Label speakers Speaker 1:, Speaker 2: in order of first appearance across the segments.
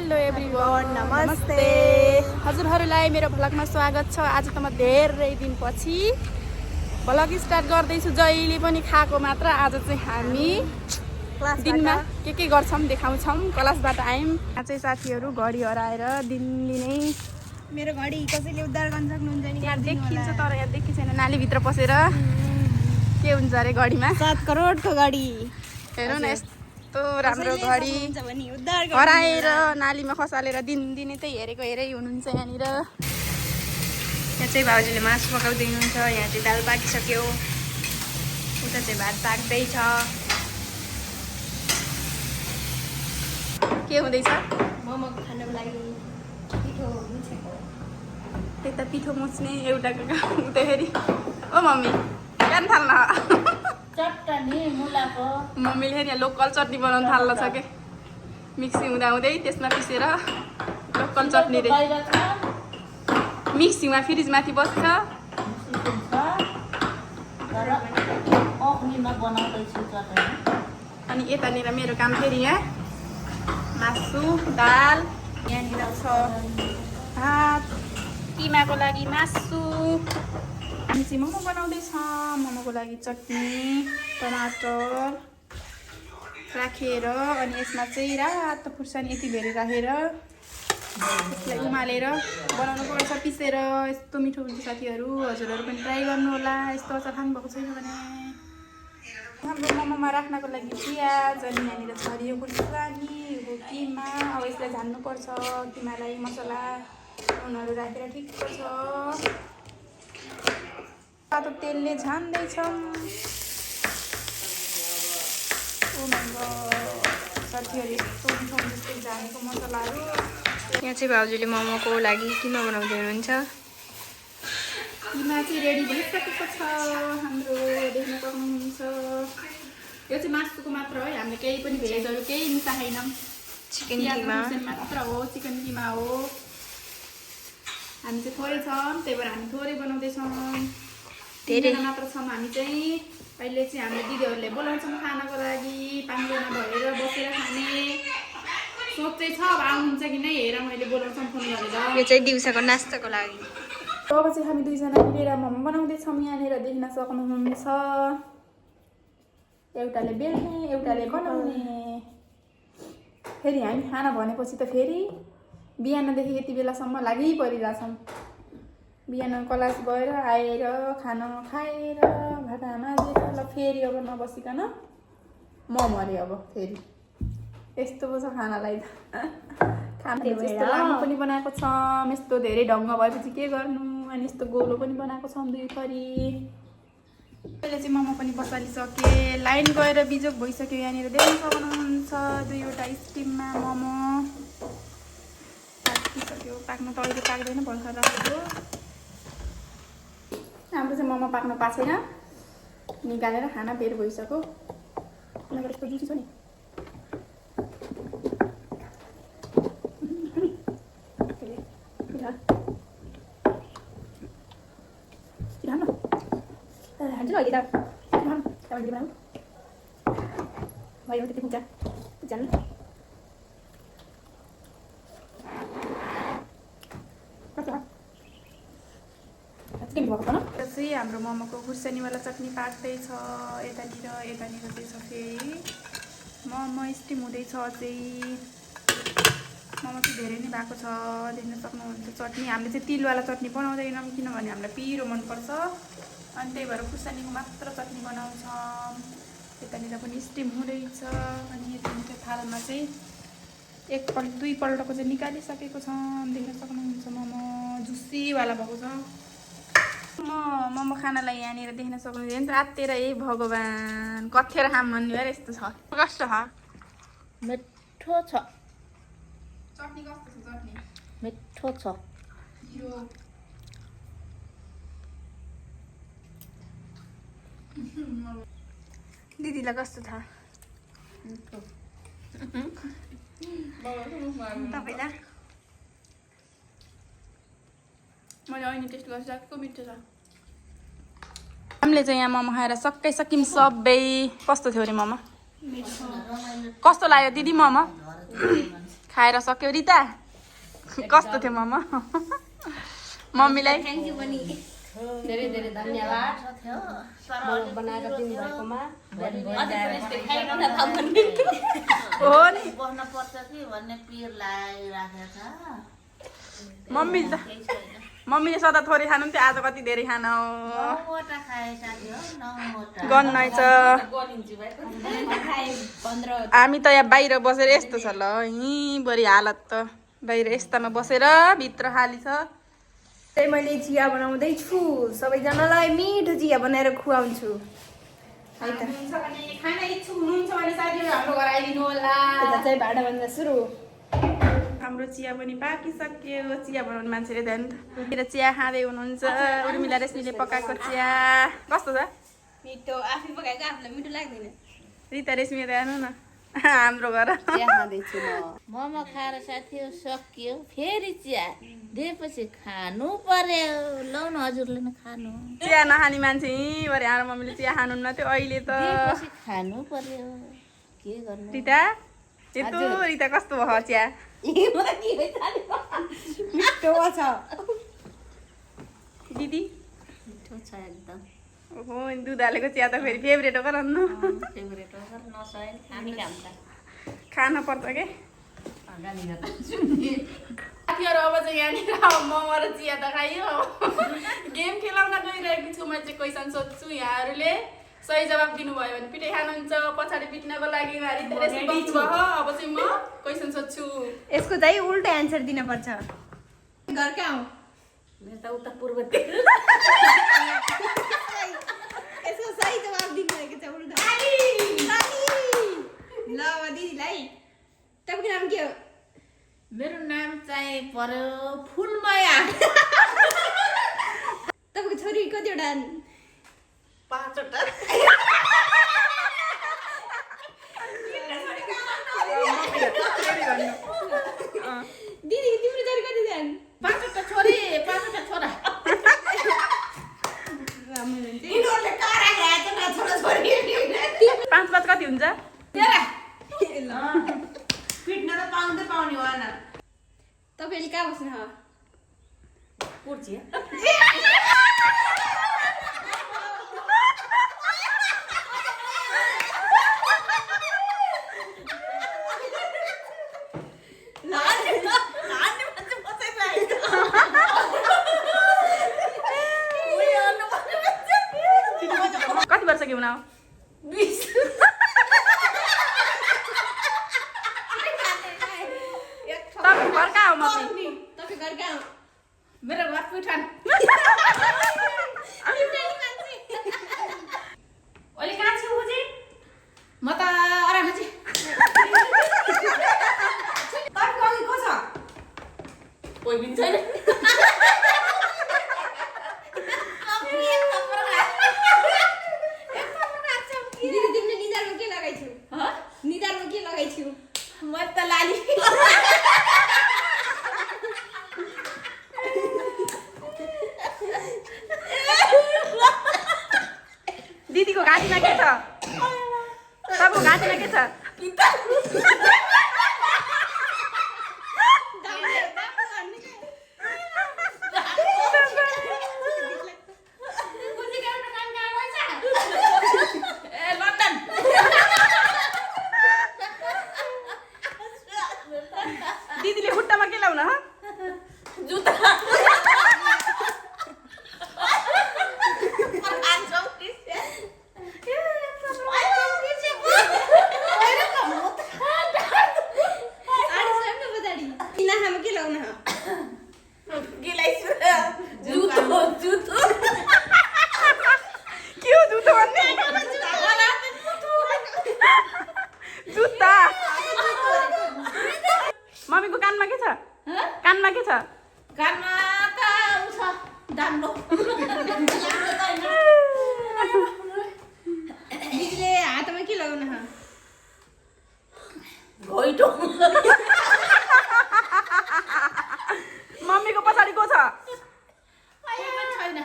Speaker 1: Hello everyone,
Speaker 2: नमस्ते।
Speaker 1: हजुरहरूलाई मेरो भ्लगमा स्वागत छ। आज त म धेरै दिनपछि भ्लग स्टार्ट गर्दैछु। जहिले पनि खाएको मात्र, आज चाहिँ हामी दिनमा के गर्छौँ देखाउँछौँ। क्लासबाट आयौँ। यहाँ चाहिँ साथीहरू घडी हराएर दिनदिनै
Speaker 2: मेरो घडी कसैले उद्धार गर्न सक्नुहुन्छ नि?
Speaker 1: यहाँ देखिन्छ तर यहाँ देखि छैन। नालीभित्र पसेर के हुन्छ अरे घडीमा
Speaker 2: 7 करोडको घडी।
Speaker 1: हेर्नु न यस्तो राम्रो घडी हराएर नालीमा खसालेर दिनदिनै चाहिँ हेरेको हेरै हुनुहुन्छ। यहाँनिर
Speaker 2: यहाँ चाहिँ भाउजूले मासु पकाउँदै हुनुहुन्छ। यहाँ चाहिँ दाल पाकिसक्यो। उता चाहिँ भात पाक्दैछ।
Speaker 1: के हुँदैछ?
Speaker 2: मोमो खानको लागि पिठो मुछेको।
Speaker 1: त्यता पिठो मुछ्ने एउटाको काम हुँदाखेरि ओ मम्मी बिहान थाल्न
Speaker 2: चट्टनी मुलाको
Speaker 1: मम्मीले फेरि यहाँ लोकल चटनी बनाउनु थाल्न छ के मिक्सी हुँदाहुँदै त्यसमा पिसेर लोकल चटनी रे मिक्सीमा फ्रिजमाथि बस्छ। अनि यतानिर मेरो काम फेरि यहाँ मासु दाल यहाँनिर छ भात किमाको लागि मासु। हामी चाहिँ मोमो बनाउँदैछ। मोमोको लागि चटनी टमाटर राखेर अनि यसमा चाहिँ रातो खुर्सानी यति धेरै राखेर यसलाई उमालेर बनाउनु पर्छ पिसेर। यस्तो मिठो हुन्छ साथीहरू, हजुरहरू पनि ट्राई गर्नु होला। यस्तो अचार खानुभएको छैन भने हाम्रो मोमोमा राख्नको लागि प्याज अनि यहाँनिर छ हरियो खुर्सानी किमा। अब यसलाई झान्नुपर्छ। किमालाई मसला नुनहरू राखेर ठिक्क छ। तातो तेलले झान्दैछौँ। साथीहरू यस्तो मिठो जस्तै झानेको मसलाहरू।
Speaker 2: यहाँ चाहिँ भाउजूले मोमोको लागि किमा बनाउँदै हुनुहुन्छ।
Speaker 1: किमा चाहिँ रेडी भइसकेको छ हाम्रो, देख्न सक्नुहुन्छ। यो चाहिँ मासुको मात्र हो, हामीले केही पनि भेजहरू केही मिसाएनौँ।
Speaker 2: चिकन किमा
Speaker 1: मात्र हो, चिकन किमा हो। हामी चाहिँ थोरै छौँ, त्यही भएर हामी थोरै बनाउँदैछौँ। धेरै मात्र छौँ हामी चाहिँ। अहिले चाहिँ हाम्रो दिदीहरूले बोलाउँछौँ खानको लागि। 5 जना भएर बसेर खाने सोच चाहिँ छ। अब आउनुहुन्छ कि नै हेर, मैले बोलाउँछौँ फोन गरेर।
Speaker 2: यो चाहिँ दिउँसोको नास्ताको लागि।
Speaker 1: अब चाहिँ हामी 2 जना मिलेर मोमो बनाउँदैछौँ। यहाँनिर देख्न सक्नुहुन्छ। एउटाले बेल्ने एउटाले बनाउने। फेरि हामी खाना भनेपछि त फेरि बिहानदेखि यति बेलासम्म लागि परिरहेछौँ। बिहान क्लास गएर आएर खाना खाएर भाँडा माझेर ल फेरि अब नबसिकन मोमो अरे। अब फेरि यस्तो पो छ खानालाई त। खाना यस्तो लामो पनि बनाएको छौँ। यस्तो धेरै ढङ्ग भएपछि के गर्नु। अनि यस्तो गोलो पनि बनाएको छौँ 2 थरी। अहिले चाहिँ मोमो पनि बसालिसकेँ। लाइन गएर बिजोक भइसक्यो। यहाँनिर देख्न सक्नुहुन्छ 2वटा स्टिममा मोमो पाकिसक्यो। पाक्नु त अहिले पाक्दैन, भर्खर राखेको। हाम्रो चाहिँ मोमो पाक्नु पाएको छैन। निकालेर खाना बेर भइसक्यो। नगर यस्तो जुसी छ नि। हान्छ अहिले त त्यहाँबाट बनाऊ भयो त्यति पुग्छ जानु। चाहिँ हाम्रो मोमोको खुर्सानीवाला चटनी पाक्दैछ यतानिर। यतानिर चाहिँ छ फेरि मोमो स्टिम हुँदैछ। चाहिँ मोमो चाहिँ धेरै नै भएको छ, देख्न सक्नुहुन्छ। चटनी हामीले चाहिँ तिलवाला चटनी बनाउँदैनौँ किनभने हामीलाई पिरो मनपर्छ। अनि त्यही भएर खुर्सानीको मात्र चटनी बनाउँछौँ। यतानिर पनि स्टिम हुँदैछ। अनि यतानिर थालमा चाहिँ 2 पल्टको चाहिँ निकालिसकेको छौँ। देख्न सक्नुहुन्छ मोमो जुसीवाला भएको छ। मोमो खानालाई यहाँनिर देख्न सक्नुहुन्छ। रातेर ए भगवान् कथेर खाम भन्ने भएर यस्तो छ। कस्तो छ?
Speaker 2: मिठो छ।
Speaker 1: चटनी कस्तो छ? चटनी
Speaker 2: मिठो छ।
Speaker 1: दिदीलाई कस्तो छ? तपाईँलाई? मैले अहिले टेस्ट गरिसकेको मिठो छ। हामीले चाहिँ यहाँ मोमो खाएर सकिम सबै। कस्तो थियो अरे मोमो? कस्तो लाग्यो दिदी मोमो? खाएर सक्यो रिता कस्तो थियो मोमो मम्मीलाई
Speaker 3: धेरै धेरै धन्यवाद बनाएर दिनुभएकोमा
Speaker 1: हो नि
Speaker 4: बस्न पर्छ कि भन्ने पिर लागिराखेको छ
Speaker 1: मम्मीले सदा थोरै खानुहुन्थ्यो आज कति धेरै खान
Speaker 4: 9वटा खाए साथी हो 9वटा
Speaker 1: गन्नै छ हामी त यहाँ बाहिर बसेर यस्तो छ ल यहीँभरि हालत त बाहिर यस्तामा बसेर भित्र खाली छ
Speaker 2: चाहिँ मैले चिया बनाउँदैछु सबैजनालाई मिठो चिया बनाएर खुवाउँछु है त
Speaker 1: खाना इच्छुक हुनुहुन्छ भने साथीहरू हाम्रो घर आइदिनु होला
Speaker 2: यता चाहिँ भाडा भन्दा सुरु
Speaker 1: हाम्रो चिया पनि पाकिसक्यो चिया बनाउने मान्छेले ध्यान मेरो चिया खाँदै हुनुहुन्छ उर्मिला रेशमीले पकाएको चिया कस्तो छ
Speaker 2: मिठो आफै पकाएको आफूलाई मिठो लाग्दैन
Speaker 1: रिता रेशमी त हेर्नु न हाम्रो घर
Speaker 3: खाँदैछु
Speaker 4: मोमो खाएर साथीहरू सकियो फेरि चिया दिएपछि खानु पर्यो लौ न हजुरले न खानु
Speaker 1: चिया नखाने मान्छे यहीँभरि हाम्रो मम्मीले चिया खानुहुन्न थियो अहिले त
Speaker 4: दिएपछि खानु पर्यो के गर्नु
Speaker 1: रिता यत्रो रिता कस्तो भयो चिया
Speaker 2: मिठो छ
Speaker 1: दिदी
Speaker 4: मिठो छ एकदम
Speaker 1: ओहो दुध हालेको चिया त फेरि फेभरेट हो गरौँ न
Speaker 4: फेभरेट हो सर नसय हामी काम त
Speaker 1: खान पर्छ के साथीहरू अब चाहिँ यहाँनिर मोमो र चिया त खाइयो गेम खेलाउन गइरहेको छु म चाहिँ क्वेसन सोध्छु यहाँहरूले सही जवाब दिनुभयो भने पिठै खानुहुन्छ पछाडि पिट्नको लागि अब चाहिँ म क्वेसन सोध्छु
Speaker 2: यसको चाहिँ उल्टो एन्सर दिनुपर्छ घर कहाँ हो
Speaker 4: मेरो त उता पूर्व
Speaker 2: यसको सही जवाब दिनुभएको छ उल्टो ल दिदीलाई तपाईँको नाम के हो
Speaker 4: मेरो नाम चाहिँ पर्यो फुलमाया
Speaker 2: तपाईँको छोरी कतिवटा
Speaker 4: 5वटा
Speaker 2: दिदी तिम्रो छोरी कति छन्
Speaker 4: 5वटा छोरी 5वटा छोरा
Speaker 1: पाँच कति हुन्छ
Speaker 3: पिट्न त पाउने भएन
Speaker 2: तपाईँले कहाँ बस्नु हो
Speaker 4: कुर्ची
Speaker 1: कति वर्ष कि हुना तपाईँ घर कहाँ हो मम्मी
Speaker 2: तपाईँ घर कहाँ हो
Speaker 4: मेरो घर पुठान अहिले कहाँ छु बुझी म त अरामाझी
Speaker 2: तपाईँको अघि को छ
Speaker 4: कोही पनि छैन
Speaker 2: दिदी तिमीले निधारमा के लगाइछौ निधारमा के लगाइछौ
Speaker 4: म त लाली
Speaker 1: दिदीको घाँटीमा के छ तपाईँको घाँटीमा के छ दिदीले खुट्टामा के लाउन
Speaker 4: जुत्ता
Speaker 2: किनामा के लाउन
Speaker 4: जुतो जुतो
Speaker 1: के हो जुत्तो भन्ने जुत्ता मम्मीको कानमा के छ कानमा के छ
Speaker 4: कानमा त छ दाम्रो
Speaker 2: दिदीले हातमा के लगाउन
Speaker 4: घोइटो
Speaker 1: मम्मीको पछाडि को छ
Speaker 4: छैन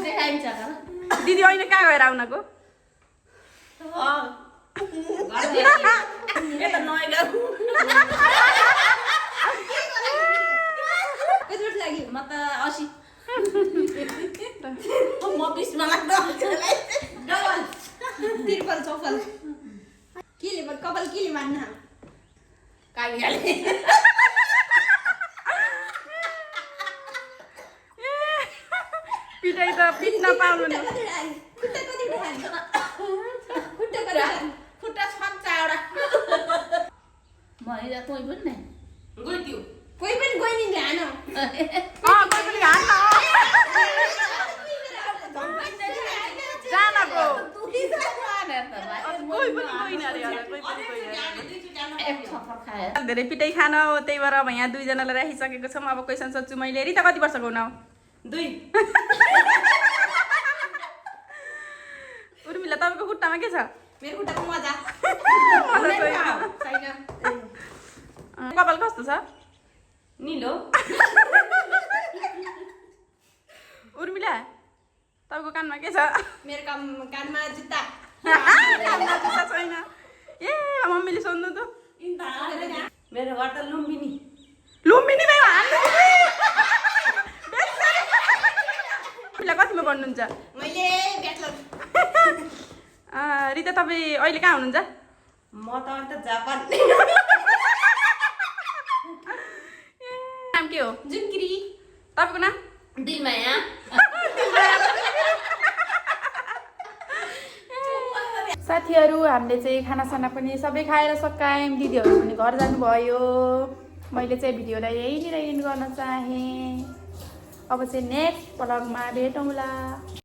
Speaker 4: देखाइन्छ
Speaker 1: दिदी अहिले कहाँ गएर आउनको
Speaker 3: कति लाग्यो
Speaker 4: म त 80 म 20 मा लाग्दा
Speaker 3: डबल त्रिपल चौपल केले कपाल केले मान्न
Speaker 4: कालियाले
Speaker 1: पिटाइ त पिट्न पाउनु नि
Speaker 3: खुट्टा कति खुट्टा कति
Speaker 4: खुट्टा छन्चावटा म हिजो तँ पनि नि
Speaker 3: गइदियो कोही पनि गइदिन्छ हान
Speaker 1: कोही पनि हान्न जानको कोही पनि गइन अरे होला कोही पनि गइन धेरै पिटाइ खान हो त्यही भएर अब यहाँ दुईजनालाई राखिसकेको छौँ अब क्वेसन सोध्छु मैले रिता कति वर्षको हुन
Speaker 3: 2
Speaker 1: उर्मिला तपाईँको खुट्टामा के छ
Speaker 3: मेरो खुट्टाको मजा
Speaker 4: छैन
Speaker 1: कपाल कस्तो छ
Speaker 3: निलो
Speaker 1: उर्मिला तपाईँको कानमा के छ
Speaker 3: मेरो कानमा जुत्ता
Speaker 1: कानमा जुत्ता छैन ए मम्मीले सोध्नु त
Speaker 3: मेरो घर त लुम्बिनी
Speaker 1: लुम्बिनीमै हाल्नु कतिमा पढ्नुहुन्छ
Speaker 3: मैले ब्याचलर
Speaker 1: रिता तपाईँ अहिले कहाँ हुनुहुन्छ
Speaker 3: म त अन्त जापान
Speaker 1: नाम के हो
Speaker 3: जुनगिरी
Speaker 1: तपाईँको नाम
Speaker 4: दिलमाया
Speaker 1: साथीहरू हामीले चाहिँ खानासाना पनि सबै खाएर सकायौँ दिदीहरू पनि घर जानुभयो मैले चाहिँ भिडियोलाई यहीँनिर एन्ड गर्न चाहेँ अब चाहिँ नेक्स्ट ब्लगमा भेटौँला।